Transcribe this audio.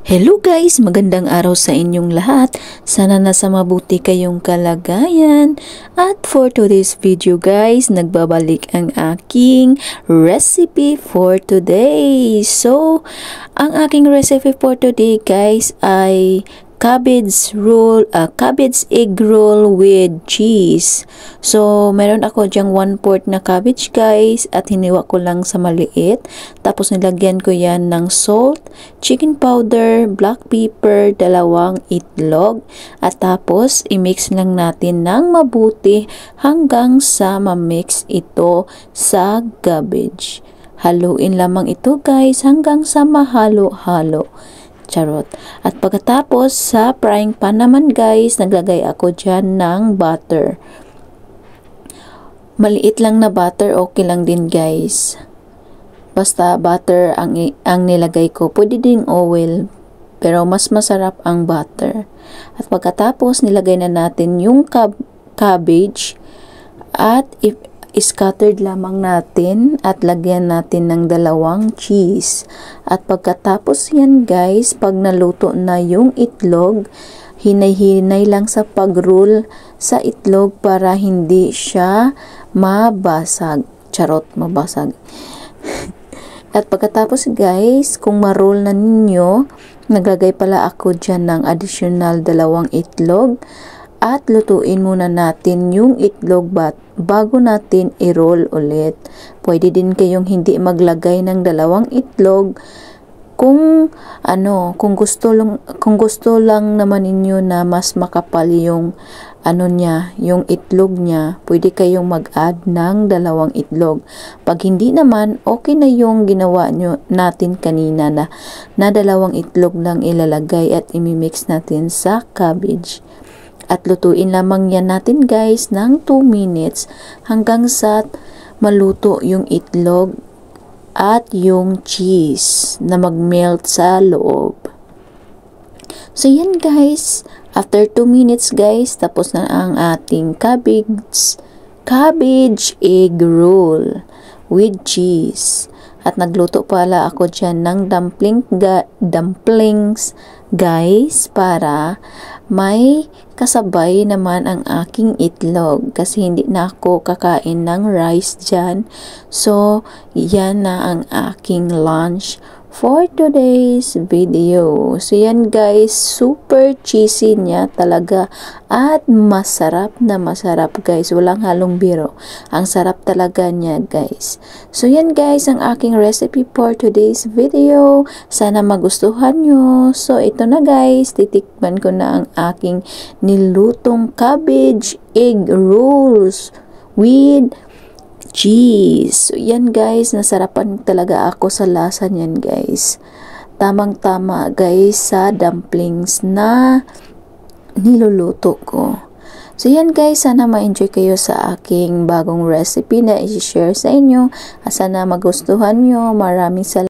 Hello guys! Magandang araw sa inyong lahat. Sana nasa mabuti kayong kalagayan. At for today's video guys, nagbabalik ang aking recipe for today. So, ang aking recipe for today guys ay cabbage egg roll with cheese. So, meron ako dyang 1/4 na cabbage guys at hiniwa ko lang sa maliit. Tapos nilagyan ko yan ng salt, chicken powder, black pepper, 2 itlog at tapos i-mix lang natin ng mabuti hanggang sa ma-mix ito sa cabbage. Haluin lamang ito guys hanggang sa mahalo-halo. Charot. At pagkatapos sa frying pan naman guys, naglagay ako dyan ng butter. Maliit lang na butter, okay lang din guys. Basta butter ang nilagay ko. Pwede ding oil, pero mas masarap ang butter. At pagkatapos nilagay na natin yung cabbage at scattered lamang natin at lagyan natin ng 2 cheese. At pagkatapos yan guys, pag naluto na yung itlog, hinay-hinay lang sa pag-roll sa itlog para hindi siya mabasag. Charot, mabasag. At pagkatapos guys, kung ma-roll na ninyo, naglagay pala ako dyan ng additional 2 itlog. At lutuin muna natin yung itlog bago natin i-roll ulit. Pwede din kayong hindi maglagay ng 2 itlog kung gusto lang naman ninyo na mas makapal yung yung itlog niya, pwede kayong mag-add ng 2 itlog. Pag hindi naman, okay na yung ginawa natin kanina na 2 itlog lang ilalagay at imimix natin sa cabbage. At lutuin lamang yan natin guys ng 2 minutes hanggang sa maluto yung itlog at yung cheese na mag-melt sa loob. So yan guys, after 2 minutes guys, tapos na ang ating cabbage egg roll with cheese. At nagluto pala ako dyan ng dumplings guys para may kasabay naman ang aking itlog kasi hindi na ako kakain ng rice dyan. So, yan na ang aking lunch for today's video. So, yan guys, super cheesy niya talaga at masarap na masarap guys. Walang halong biro. Ang sarap talaga niya guys. So, yan guys, ang aking recipe for today's video. Sana magustuhan nyo. So, ito na guys, titikman ko na ang aking nilutong cabbage egg rolls with cheese. So, yan guys, nasarapan talaga ako sa lasa niyan guys. Tamang-tama guys sa dumplings na niluluto ko. So, yan guys, sana ma-enjoy kayo sa aking bagong recipe na i-share sa inyo. Sana magustuhan nyo. Maraming salamat.